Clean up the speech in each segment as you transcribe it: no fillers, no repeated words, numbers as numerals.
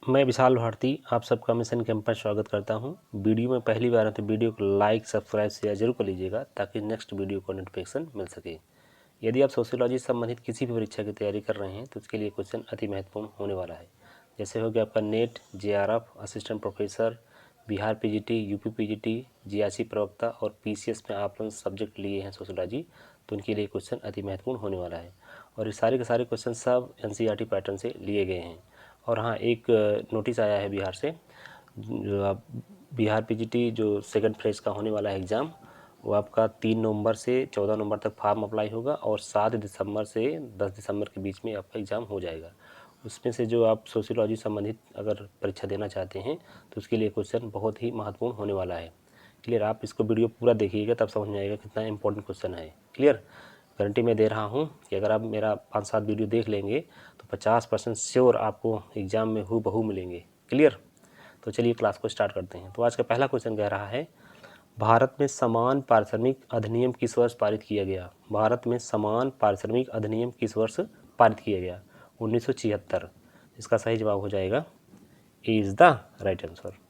मैं विशाल भारती आप सबका मिशन कैंप पर स्वागत करता हूं। वीडियो में पहली बार है तो वीडियो को लाइक सब्सक्राइब शेयर जरूर कर लीजिएगा ताकि नेक्स्ट वीडियो को नोटिफिकेशन मिल सके। यदि आप सोशियोलॉजी संबंधित किसी भी परीक्षा की तैयारी कर रहे हैं तो उसके लिए क्वेश्चन अति महत्वपूर्ण होने वाला है। जैसे हो गया आपका net, JRF, assistant professor, Bihar PGT, UP PGT, GRC प्रवक्ता और PCS में आप लोग सब्जेक्ट लिए हैं सोशियोलॉजी, तो उनके लिए क्वेश्चन अति महत्वपूर्ण होने वाला है। और ये सारे के सारे क्वेश्चन सब NCERT पैटर्न से लिए गए हैं। और हाँ, एक नोटिस आया है बिहार से, जो आप बिहार PGT जो सेकंड फेज का होने वाला है एग्ज़ाम, वो आपका 3 नवंबर से 14 नवंबर तक फॉर्म अप्लाई होगा और 7 दिसंबर से 10 दिसंबर के बीच में आपका एग्ज़ाम हो जाएगा। उसमें से जो आप सोशियोलॉजी संबंधित अगर परीक्षा देना चाहते हैं तो उसके लिए क्वेश्चन बहुत ही महत्वपूर्ण होने वाला है। क्लियर? आप इसको वीडियो पूरा देखिएगा तब समझ में आएगा कितना इंपॉर्टेंट क्वेश्चन है। क्लियर? गारंटी मैं दे रहा हूँ कि अगर आप मेरा 5-7 वीडियो देख लेंगे तो 50% श्योर आपको एग्ज़ाम में हूबहू मिलेंगे। क्लियर? तो चलिए क्लास को स्टार्ट करते हैं। तो आज का पहला क्वेश्चन कह रहा है, भारत में समान पारिश्रमिक अधिनियम किस वर्ष पारित किया गया? भारत में समान पारिश्रमिक अधिनियम किस वर्ष पारित किया गया? 1976। इसका सही जवाब हो जाएगा ए इज़ द राइट आंसर।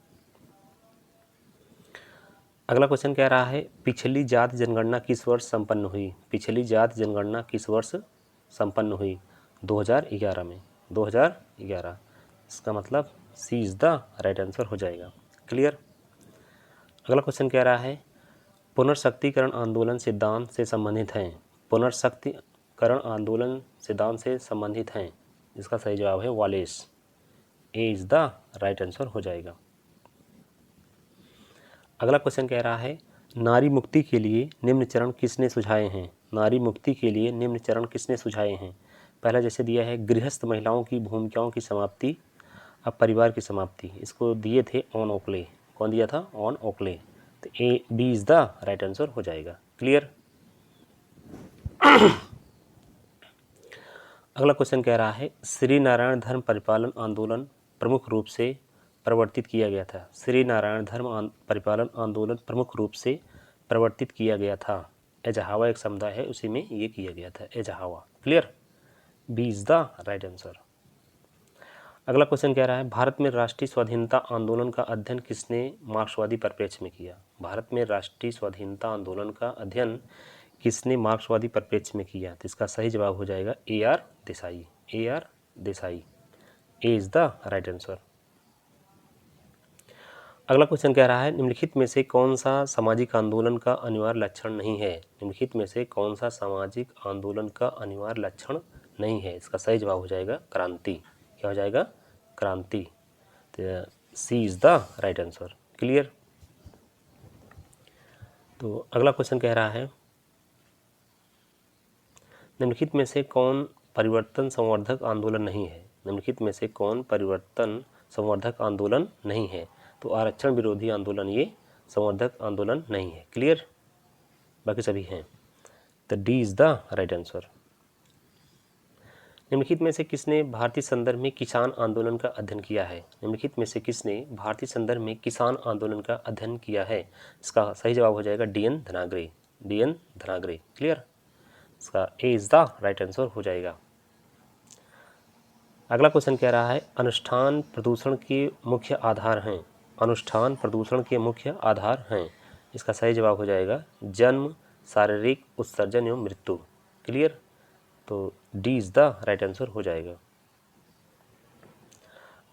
अगला क्वेश्चन कह रहा है, पिछली जाति जनगणना किस वर्ष संपन्न हुई? पिछली जाति जनगणना किस वर्ष संपन्न हुई? 2011 में। 2011। इसका मतलब सी इज़ द राइट आंसर हो जाएगा। क्लियर? अगला क्वेश्चन कह रहा है, पुनर्शक्तिकरण आंदोलन सिद्धांत से संबंधित हैं। पुनर्शक्तिकरण आंदोलन सिद्धांत से संबंधित हैं। इसका सही जवाब है wireless. A is the right answer हो जाएगा। अगला क्वेश्चन कह रहा है, नारी मुक्ति के लिए निम्न चरण किसने सुझाए हैं? नारी मुक्ति के लिए निम्न चरण किसने सुझाए हैं? पहला जैसे दिया है, गृहस्थ महिलाओं की भूमिकाओं की समाप्ति, अब परिवार की समाप्ति। इसको दिए थे ऑन ओकले। कौन दिया था? ऑन ओकले। तो A B is the right answer हो जाएगा। क्लियर? अगला क्वेश्चन कह रहा है, श्री नारायण धर्म परिपालन आंदोलन प्रमुख रूप से प्रवर्तित किया गया था। श्री नारायण धर्म परिपालन आंदोलन प्रमुख रूप से प्रवर्तित किया गया था। एजहावा एक समुदाय है, उसी में ये किया गया था, Ezhava. Clear? B is the right answer. अगला क्वेश्चन कह रहा है, भारत में राष्ट्रीय स्वाधीनता आंदोलन का अध्ययन किसने मार्क्सवादी परिप्रेक्ष्य में किया? भारत में राष्ट्रीय स्वाधीनता आंदोलन का अध्ययन किसने मार्क्सवादी परिप्रेक्ष्य में किया? तो इसका सही जवाब हो जाएगा AR Desai. AR Desai. A is the right answer. अगला क्वेश्चन कह रहा है, निम्नलिखित में से कौन सा सामाजिक आंदोलन का अनिवार्य लक्षण नहीं है? निम्नलिखित में से कौन सा सामाजिक आंदोलन का अनिवार्य लक्षण नहीं है? इसका सही जवाब हो जाएगा क्रांति। क्या हो जाएगा? क्रांति। तो C is the right answer. Clear? तो अगला क्वेश्चन कह रहा है, निम्नलिखित में से कौन परिवर्तन संवर्धक आंदोलन नहीं है? निम्नलिखित में से कौन परिवर्तन संवर्धक आंदोलन नहीं है? तो आरक्षण विरोधी आंदोलन ये संवर्धक आंदोलन नहीं है। क्लियर? बाकी सभी हैं। तो D is the right answer. निम्नलिखित में से किसने भारतीय संदर्भ में किसान आंदोलन का अध्ययन किया है? निम्नलिखित में से किसने भारतीय संदर्भ में किसान आंदोलन का अध्ययन किया है? इसका सही जवाब हो जाएगा DN धनाग्रे। DN धनाग्रे। क्लियर? इसका ए इज़ द राइट आंसर हो जाएगा। अगला क्वेश्चन कह रहा है, अनुष्ठान प्रदूषण के मुख्य आधार हैं। अनुष्ठान प्रदूषण के मुख्य आधार हैं। इसका सही जवाब हो जाएगा जन्म, शारीरिक उत्सर्जन एवं मृत्यु। क्लियर? तो D is the right answer हो जाएगा।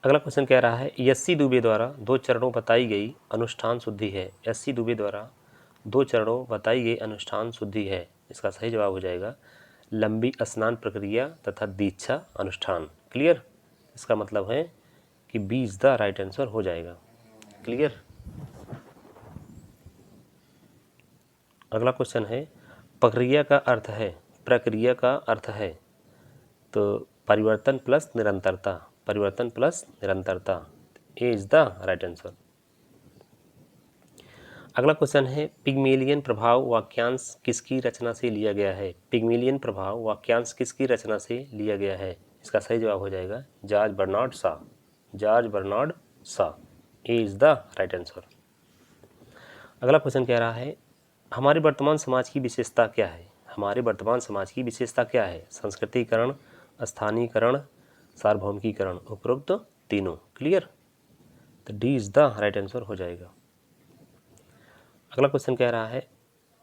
अगला क्वेश्चन कह रहा है, SC दुबे द्वारा 2 चरणों बताई गई अनुष्ठान शुद्धि है। SC दुबे द्वारा 2 चरणों बताई गई अनुष्ठान शुद्धि है। इसका सही जवाब हो जाएगा लंबी स्नान प्रक्रिया तथा दीक्षा अनुष्ठान। क्लियर? इसका मतलब है कि B is the right answer हो जाएगा। क्लियर? अगला क्वेश्चन है, प्रक्रिया का अर्थ है, प्रक्रिया का अर्थ है तो परिवर्तन प्लस निरंतरता। परिवर्तन प्लस निरंतरता। ए इज़ द राइट आंसर। अगला क्वेश्चन है, पिग्मेलियन प्रभाव वाक्यांश किसकी रचना से लिया गया है? पिग्मेलियन प्रभाव वाक्यांश किसकी रचना से लिया गया है? इसका सही जवाब हो जाएगा George Bernard Shaw. George Bernard Shaw. A is the right answer. अगला क्वेश्चन कह रहा है, हमारे वर्तमान समाज की विशेषता क्या है? हमारे वर्तमान समाज की विशेषता क्या है? संस्कृतिकरण, स्थानीयकरण, सार्वभौमिकीकरण। उपरोक्त तीनों। क्लियर? तो D is the right answer हो जाएगा। अगला क्वेश्चन कह रहा है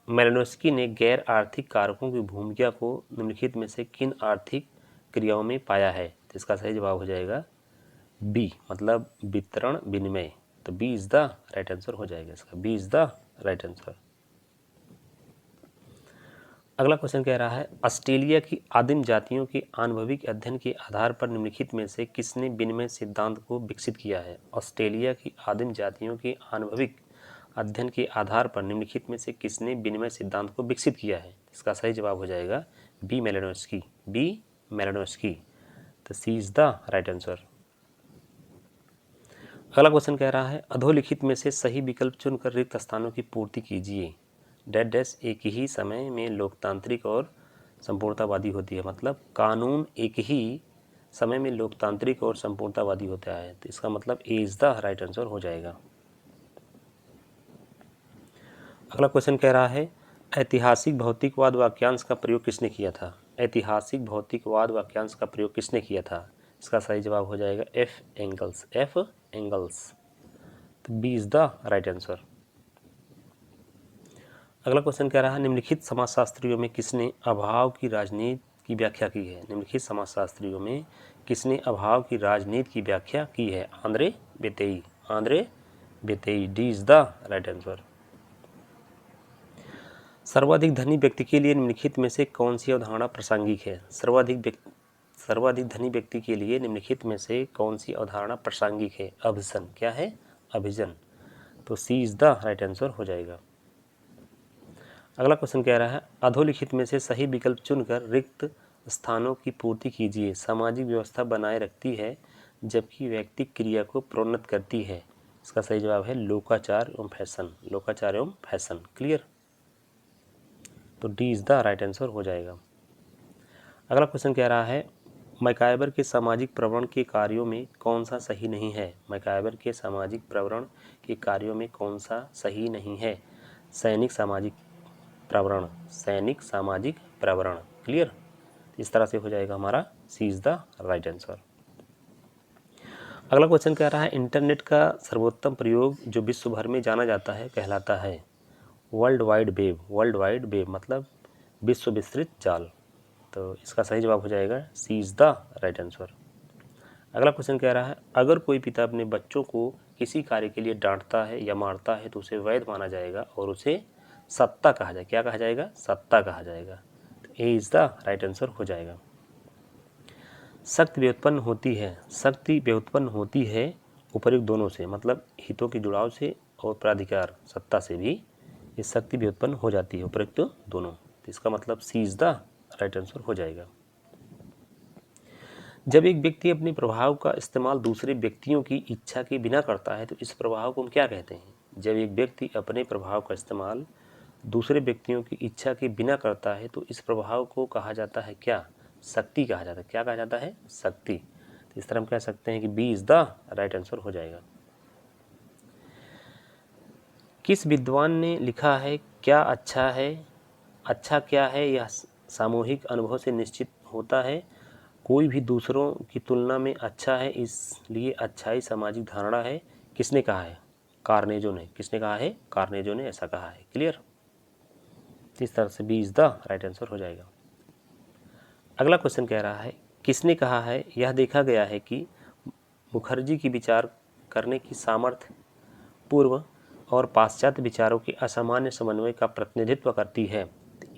मेलिनोव्स्की ने गैर आर्थिक कारकों की भूमिका को निम्नलिखित में से किन आर्थिक क्रियाओं में पाया है? तो इसका सही जवाब हो जाएगा बी, मतलब वितरण विनिमय। तो B is the right answer हो जाएगा इसका, B is the right answer. अगला क्वेश्चन कह रहा है ऑस्ट्रेलिया की आदिम जातियों के आणविक अध्ययन के आधार पर निम्नलिखित में से किसने विनिमय सिद्धांत को विकसित किया है? ऑस्ट्रेलिया की आदिम जातियों के आणविक अध्ययन के आधार पर निम्नलिखित में से किसने विनिमय सिद्धांत को विकसित किया है? इसका सही जवाब हो जाएगा बी, मेलिनोव्स्की, बी मेलिनोव्स्की। तो सी इज द राइट आंसर। अगला क्वेश्चन कह रहा है अधोलिखित में से सही विकल्प चुनकर रिक्त स्थानों की पूर्ति कीजिए। डैश डैश एक ही समय में लोकतांत्रिक और संपूर्णतावादी होती है, मतलब कानून एक ही समय में लोकतांत्रिक और संपूर्णतावादी होता है। तो इसका मतलब ए इज द राइट आंसर हो जाएगा। अगला क्वेश्चन कह रहा है ऐतिहासिक भौतिकवाद वाक्यांश का प्रयोग किसने किया था? ऐतिहासिक भौतिकवाद वाक्यांश का प्रयोग किसने किया था? इसका सही जवाब हो जाएगा एफ एंगल्स, एफ एंगल्स। तो B is the right answer. अगला क्वेश्चन कह रहा है निम्नलिखित समाजशास्त्रियों में किसने अभाव की राजनीति की व्याख्या की है? निम्नलिखित समाजशास्त्रियों में किसने अभाव की राजनीति की व्याख्या की है? Andre Beteille, Andre Beteille. D is the right answer. सर्वाधिक धनी व्यक्ति के लिए निम्नलिखित में से कौन सी अवधारणा प्रासंगिक है? सर्वाधिक धनी व्यक्ति के लिए निम्नलिखित में से कौन सी अवधारणा प्रासंगिक है? अभिजन। क्या है? अभिजन। तो सी इज द राइट आंसर हो जाएगा। अगला क्वेश्चन कह रहा है अधोलिखित में से सही विकल्प चुनकर रिक्त स्थानों की पूर्ति कीजिए। सामाजिक व्यवस्था बनाए रखती है जबकि व्यक्ति क्रिया को प्रोन्नत करती है। इसका सही जवाब है लोकाचार एवं फैशन, लोकाचार एवं फैशन। क्लियर? तो D is the right answer हो जाएगा। अगला क्वेश्चन कह रहा है मैकाइबर के सामाजिक प्रवरण के कार्यों में कौन सा सही नहीं है? मैकाइबर के सामाजिक प्रवरण के कार्यों में कौन सा सही नहीं है? सैनिक सामाजिक प्रवरण, सैनिक सामाजिक प्रवरण। क्लियर? इस तरह से हो जाएगा हमारा सी इज द राइट आंसर। अगला क्वेश्चन कह रहा है इंटरनेट का सर्वोत्तम प्रयोग जो विश्व भर में जाना जाता है कहलाता है? World wide web, world wide web मतलब विश्व विस्तृत जाल। तो इसका सही जवाब हो जाएगा सी इज द राइट आंसर। अगला क्वेश्चन कह रहा है अगर कोई पिता अपने बच्चों को किसी कार्य के लिए डांटता है या मारता है तो उसे वैध माना जाएगा और उसे सत्ता कहा जाएगा। क्या कहा जाएगा? सत्ता कहा जाएगा। तो ए इज द राइट आंसर हो जाएगा। शक्ति व्युत्पन्न होती है, शक्ति व्युत्पन्न होती है उपयुक्त दोनों से, मतलब हितों के जुड़ाव से और प्राधिकार सत्ता से भी ये शक्ति व्युत्पन्न हो जाती है, उपयुक्त दोनों। तो इसका मतलब सी इज द राइट आंसर हो जाएगा। जब एक व्यक्ति अपने प्रभाव का इस्तेमाल दूसरे व्यक्तियों की इच्छा के बिना करता है तो इस प्रभाव को हम क्या कहते हैं? जब एक व्यक्ति अपने प्रभाव का इस्तेमाल दूसरे व्यक्तियों की इच्छा के बिना करता है तो इस प्रभाव को कहा जाता है क्या? शक्ति कहा जाता है। क्या कहा जाता है? शक्ति। तो इस तरह हम कह सकते हैं कि B is the right answer हो जाएगा। किस विद्वान ने लिखा है क्या अच्छा है, अच्छा क्या है यह सामूहिक अनुभव से निश्चित होता है, कोई भी दूसरों की तुलना में अच्छा है इसलिए अच्छाई सामाजिक धारणा है। किसने कहा है? कार्नेजो ने। किसने कहा है? कार्नेजो ने ऐसा कहा है। क्लियर? इस तरह से B is the right answer हो जाएगा। अगला क्वेश्चन कह रहा है किसने कहा है यह देखा गया है कि मुखर्जी की विचार करने की सामर्थ्य पूर्व और पाश्चात्य विचारों के असामान्य समन्वय का प्रतिनिधित्व करती है?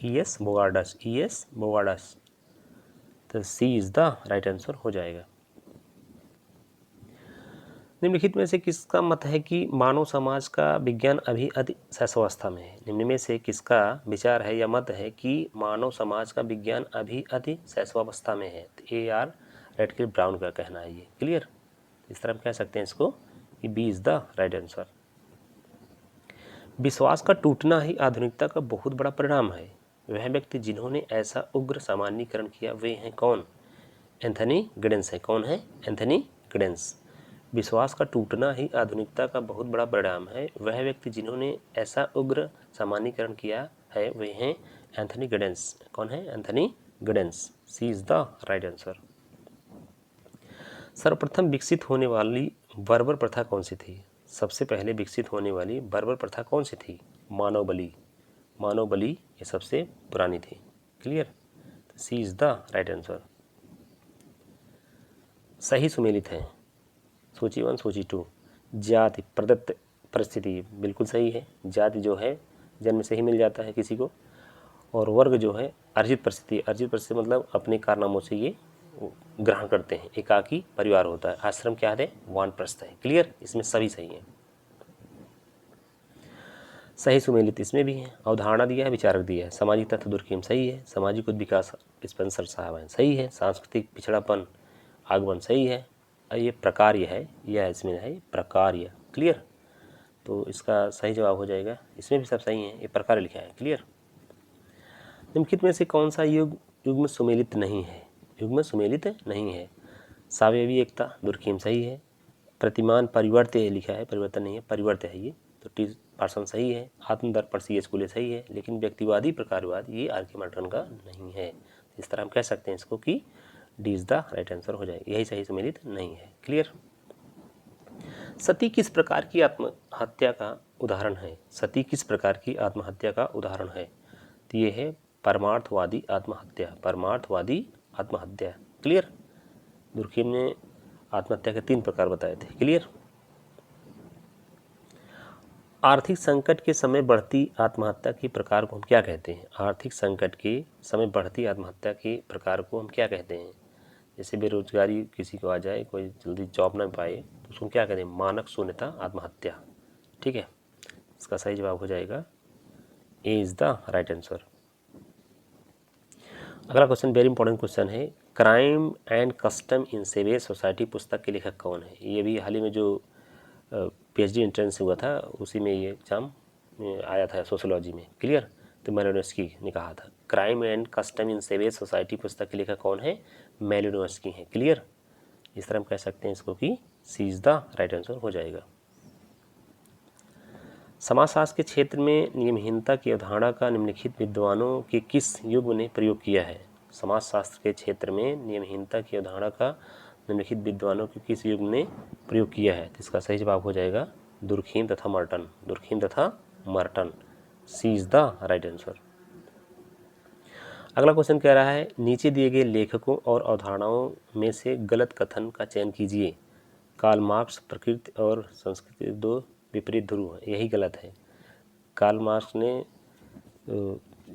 ई.एस. बोगार्डस, ई.एस. बोगार्डस। तो सी इज द राइट आंसर हो जाएगा। निम्नलिखित में से किसका मत है कि मानव समाज का विज्ञान अभी अति शैशवावस्था में है? निम्न में से किसका विचार है या मत है कि मानव समाज का विज्ञान अभी अति शैशवावस्था में है? तो ए.आर. रेडक्लिफ ब्राउन का कहना है ये। क्लियर? इस तरह हम कह सकते हैं इसको कि B is the right answer. विश्वास का टूटना ही आधुनिकता का बहुत बड़ा परिणाम है। वह व्यक्ति जिन्होंने ऐसा उग्र सामान्यीकरण किया वे हैं कौन? एंथनी गिडेंस है। कौन है? Anthony Giddens. विश्वास का टूटना ही आधुनिकता का बहुत बड़ा परिणाम है। वह व्यक्ति जिन्होंने ऐसा उग्र सामान्यीकरण किया है वे हैं एंथनी गिडेंस। कौन है? Anthony Giddens. C is the right answer. सर्वप्रथम विकसित होने वाली बर्बर प्रथा कौन सी थी? सबसे पहले विकसित होने वाली बर्बर प्रथा कौन सी थी? मानव बलि। मानव बलि ये सबसे पुरानी थी। Clear? C is the right answer. सही सुमेलित है। सूची 1 सूची 2। जाति प्रदत्त परिस्थिति बिल्कुल सही है। जाति जो है जन्म से ही मिल जाता है किसी को, और वर्ग जो है अर्जित परिस्थिति। अर्जित परिस्थिति मतलब अपने कारनामों से ये ग्रहण करते हैं। एकाकी परिवार होता है। आश्रम क्या है? वानप्रस्थ है। क्लियर? इसमें सभी सही है। सही सुमेलित इसमें भी है। अवधारणा दिया है, विचारक दिया है। सामाजिक तत्व दुर्खेम सही है। सामाजिक विकास स्पेंसर साहब है सही है। सांस्कृतिक पिछड़ापन आगमन सही है। ये प्रकार्य है, यह इसमें है प्रकार्य। क्लियर? तो इसका सही जवाब हो जाएगा। इसमें भी सब सही है, ये प्रकार लिखा है। क्लियर? निम्नलिखित में से कौन सा युग्म सुमेलित नहीं है? युग्म सुमेलित नहीं है। सावयवी एकता दुर्खेम सही है। प्रतिमान परिवर्त्य लिखा है, परिवर्तन नहीं है, परिवर्त्य है ये, तो टी पार्सन सही है। आत्मदर्पण सी एच कुले सही है, लेकिन व्यक्तिवादी प्रकारवाद ये आर के मार्टन का नहीं है। इस तरह हम कह सकते हैं इसको कि D is the right answer हो जाएगा। यही सही सुमेलित नहीं है। क्लियर? सती किस प्रकार की आत्महत्या का उदाहरण है? सती किस प्रकार की आत्महत्या का उदाहरण है? तो ये है परमार्थवादी आत्महत्या। परमार्थवादी आत्महत्या। क्लियर? दुर्खेम ने आत्महत्या के 3 प्रकार बताए थे। क्लियर? आर्थिक संकट के समय बढ़ती आत्महत्या के प्रकार को हम क्या कहते हैं? आर्थिक संकट के समय बढ़ती आत्महत्या के प्रकार को हम क्या कहते हैं? जैसे बेरोजगारी किसी को आ जाए, कोई जल्दी जॉब ना पाए, तो उसको क्या कहते हैं? मानक शून्यता आत्महत्या। ठीक है, इसका सही जवाब हो जाएगा A is the right answer. अगला क्वेश्चन वेरी इंपॉर्टेंट क्वेश्चन है। Crime and custom in civil society पुस्तक के लेखक कौन है? ये भी हाल ही में जो पीएचडी एंट्रेंस हुआ था उसी में ये एग्जाम आया था सोशियोलॉजी में। क्लियर? तो मेलिनोव्स्की ने कहा था। Crime and custom in civil society पुस्तक के लेखक कौन है? मेलिनोव्स्की है। क्लियर? इस तरह हम कह सकते हैं इसको कि सी इज द राइट आंसर हो जाएगा। समाजशास्त्र के क्षेत्र में नियमहीनता की अवधारणा का निम्नलिखित विद्वानों के किस युग ने प्रयोग किया है? समाजशास्त्र के क्षेत्र में नियमहीनता की अवधारणा का निम्नलिखित विद्वानों के किस युग ने प्रयोग किया है? तो इसका सही जवाब हो जाएगा दुर्खेम तथा मर्टन। दुर्खेम तथा Merton. C is the right answer. अगला क्वेश्चन कह रहा है नीचे दिए गए लेखकों और अवधारणाओं में से गलत कथन का चयन कीजिए। कार्ल मार्क्स प्रकृति और संस्कृति 2 विपरीत ध्रुव है। यही गलत है। कार्ल मार्क्स ने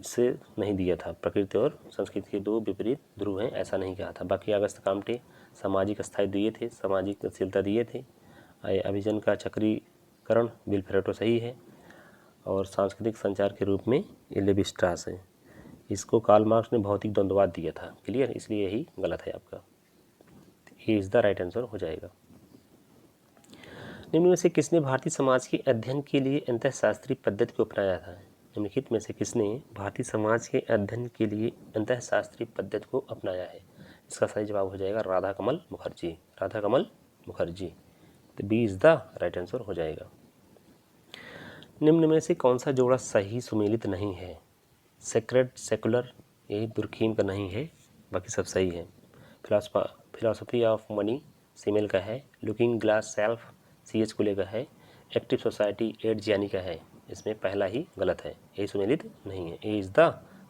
से नहीं दिया था प्रकृति और संस्कृति के 2 विपरीत ध्रुव हैं, ऐसा नहीं कहा था। बाकी अगस्त काम्टे सामाजिक स्थायित्व दिए थे, सामाजिक गतिशीलता दिए थे। अभिजन का चक्रीकरण विल्फ्रेटो सही है, और सांस्कृतिक संचार के रूप में लेवी स्ट्रास है। इसको कार्ल मार्क्स ने भौतिक द्वंद्ववाद दिया था। क्लियर? इसलिए यही गलत है आपका। ये इज द राइट आंसर हो जाएगा। निम्न में से किसने भारतीय समाज के अध्ययन के लिए अंतःशास्त्रीय पद्धति को अपनाया था? निम्नलिखित में से किसने भारतीय समाज के अध्ययन के लिए अंतःशास्त्रीय पद्धति को अपनाया है? इसका सही जवाब हो जाएगा राधा कमल मुखर्जी। राधा कमल मुखर्जी। तो B is the right answer हो जाएगा। निम्न में से कौन सा जोड़ा सही सुमेलित नहीं है? सेक्रेट सेकुलर यही दुर्खेम का नहीं है, बाकी सब सही है। फिलॉसफी ऑफ मनी सीमेल का है। Looking glass self C H Cooley का है। एक्टिव सोसाइटी एड जियानी का है। इसमें पहला ही गलत है, यही सुमेलित नहीं है। ए इज द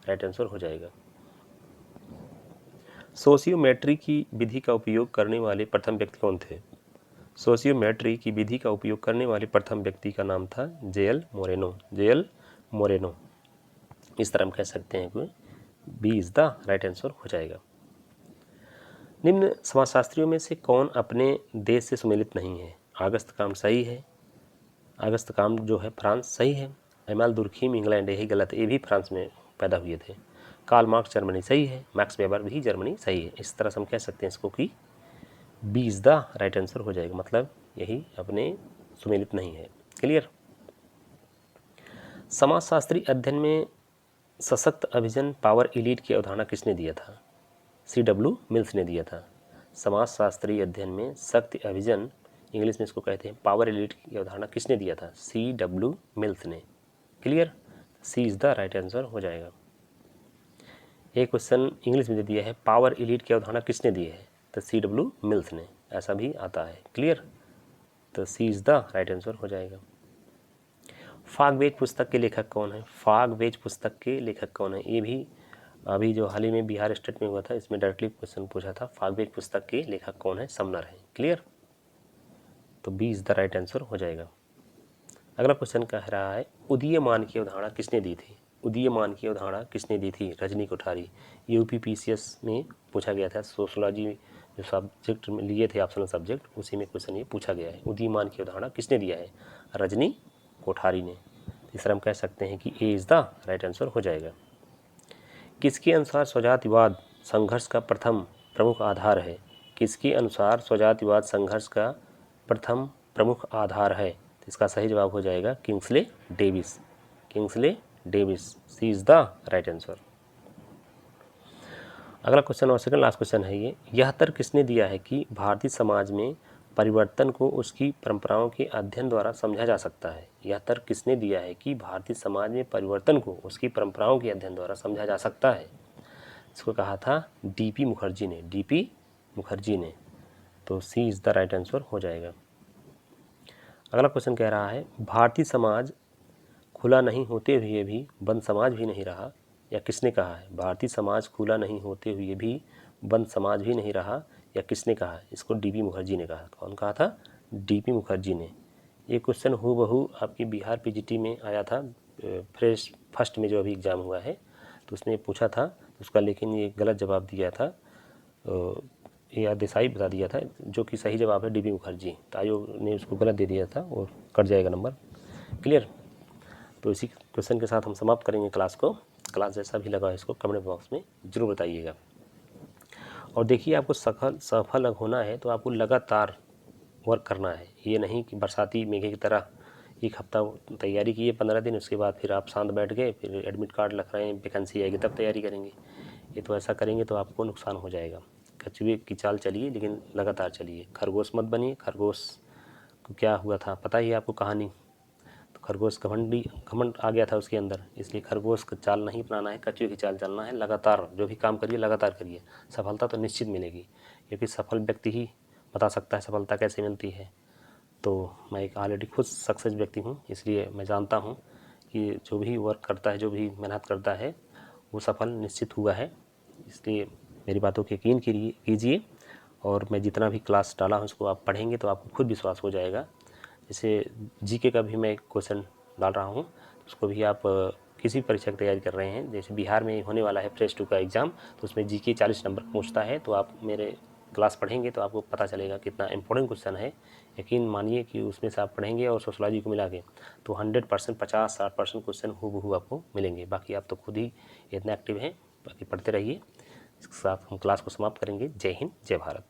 राइट आंसर हो जाएगा। सोशियोमेट्री की विधि का उपयोग करने वाले प्रथम व्यक्ति कौन थे? सोशियोमेट्री की विधि का उपयोग करने वाले प्रथम व्यक्ति का नाम था जेएल मोरेनो। JL Moreno. इस तरह हम कह सकते हैं कि B is the right answer हो जाएगा। निम्न समाजशास्त्रियों में से कौन अपने देश से सुमेलित नहीं है? अगस्त काम सही है। अगस्त काम जो है फ्रांस सही है। एमाल दुर्खेम इंग्लैंड यही गलत है, ये भी फ्रांस में पैदा हुए थे। कार्ल मार्क्स जर्मनी सही है। मैक्स वेबर भी जर्मनी सही है। इस तरह से हम कह सकते हैं इसको कि B is the right answer हो जाएगा, मतलब यही अपने सुमेलित नहीं है। क्लियर? समाजशास्त्री अध्ययन में सशक्त अभिजन पावर इलीट की अवधारणा किसने दिया था? C.W. मिल्स ने दिया था। समाजशास्त्री अध्ययन में शक्ति अभिजन, इंग्लिश में इसको कहते हैं पावर एलिट की अवधारणा किसने दिया था? C.W. मिल्स ने। Clear? C is the right answer हो जाएगा। एक क्वेश्चन इंग्लिश में दे दिया है पावर एलिट की अवधारणा किसने दी है? तो C.W. मिल्स ने। ऐसा भी आता है। क्लियर? तो C is the right answer हो जाएगा। फागवेज पुस्तक के लेखक कौन है? फागवेज पुस्तक के लेखक कौन है? ये भी अभी जो हाल ही में बिहार स्टेट में हुआ था, इसमें डायरेक्टली क्वेश्चन पूछा था, फागवेज पुस्तक के लेखक कौन है? समनर है। क्लियर? तो B is the right answer हो जाएगा। अगला क्वेश्चन कह रहा है उदीयमान की अवधारणा किसने दी थी? उदीयमान की अवधारणा किसने दी थी? रजनी कोठारी। यूपीपीसीएस में पूछा गया था, सोशोलॉजी जो सब्जेक्ट में लिए थे ऑप्शनल सब्जेक्ट, उसी में क्वेश्चन ये पूछा गया है। उदीयमान की अवधारणा किसने दिया है? रजनी कोठारी ने। इस तरह हम कह सकते हैं कि ए इज़ द राइट आंसर हो जाएगा। किसके अनुसार स्वजातिवाद संघर्ष का प्रथम प्रमुख आधार है? किसके अनुसार स्वजातिवाद संघर्ष का प्रथम प्रमुख आधार है? तो इसका सही जवाब हो जाएगा Kingsley Davis. Kingsley Davis, C is the right answer. अगला क्वेश्चन और सेकंड लास्ट क्वेश्चन है ये, यह तर्क किसने दिया है कि भारतीय समाज में परिवर्तन को उसकी परंपराओं के अध्ययन द्वारा समझा जा सकता है? यह तर्क किसने दिया है कि भारतीय समाज में परिवर्तन को उसकी परंपराओं के अध्ययन द्वारा समझा जा सकता है? इसको कहा था डीपी मुखर्जी ने। डीपी मुखर्जी ने। तो C is the right answer हो जाएगा। अगला क्वेश्चन कह रहा है भारतीय समाज खुला नहीं होते हुए भी बंद समाज भी नहीं रहा, या किसने कहा है? भारतीय समाज खुला नहीं होते हुए भी बंद समाज भी नहीं रहा, या किसने कहा है? इसको डीपी मुखर्जी ने कहा। कौन कहा था? डीपी मुखर्जी ने। ये क्वेश्चन हूबहू आपकी बिहार पीजीटी में आया था, फ्रेश फर्स्ट में जो अभी एग्ज़ाम हुआ है, तो उसने पूछा था उसका, लेकिन ये गलत जवाब दिया था, या देसाई बता दिया था, जो कि सही जवाब है डीपी मुखर्जी। तो आयोग ने उसको गलत दे दिया था और कट जाएगा नंबर। क्लियर? तो इसी क्वेश्चन के साथ हम समाप्त करेंगे क्लास को। क्लास जैसा भी लगा इसको कमेंट बॉक्स में ज़रूर बताइएगा। और देखिए, आपको सफल होना है तो आपको लगातार वर्क करना है। ये नहीं कि बरसाती मेघे की तरह एक हफ्ता तैयारी किए 15 दिन, उसके बाद फिर आप शांत बैठ गए, फिर एडमिट कार्ड लग रहे हैं, वैकेंसी आएगी तब तैयारी करेंगे। ये तो ऐसा करेंगे तो आपको नुकसान हो जाएगा। कछुए की चाल चलिए, लेकिन लगातार चलिए। खरगोश मत बनिए। खरगोश को क्या हुआ था पता ही है आपको कहानी। तो खरगोश घमंड आ गया था उसके अंदर, इसलिए खरगोश का चाल नहीं अपनाना है, कछुए की चाल चलना है। लगातार जो भी काम करिए लगातार करिए, सफलता तो निश्चित मिलेगी, क्योंकि सफल व्यक्ति ही बता सकता है सफलता कैसे मिलती है। तो मैं एक ऑलरेडी खुद सक्सेस व्यक्ति हूँ, इसलिए मैं जानता हूँ कि जो भी वर्क करता है, जो भी मेहनत करता है, वो सफल निश्चित हुआ है। इसलिए मेरी बातों को यकीन कीजिए, और मैं जितना भी क्लास डाला हूँ उसको आप पढ़ेंगे तो आपको खुद विश्वास हो जाएगा। जैसे जीके का भी मैं एक क्वेश्चन डाल रहा हूँ, उसको भी आप किसी भी परीक्षा की तैयारी कर रहे हैं, जैसे बिहार में होने वाला है फ्रेश 2 का एग्ज़ाम, तो उसमें जीके 40 नंबर पूछता है, तो आप मेरे क्लास पढ़ेंगे तो आपको पता चलेगा कितना इंपॉर्टेंट क्वेश्चन है। यकीन मानिए कि उसमें से आप पढ़ेंगे और सोशोलॉजी को मिला के तो 100% 50-60% क्वेश्चन हूबहू आपको मिलेंगे। बाकी आप तो खुद ही इतना एक्टिव हैं, बाकी पढ़ते रहिए। इसके साथ हम क्लास को समाप्त करेंगे। जय हिंद, जय भारत।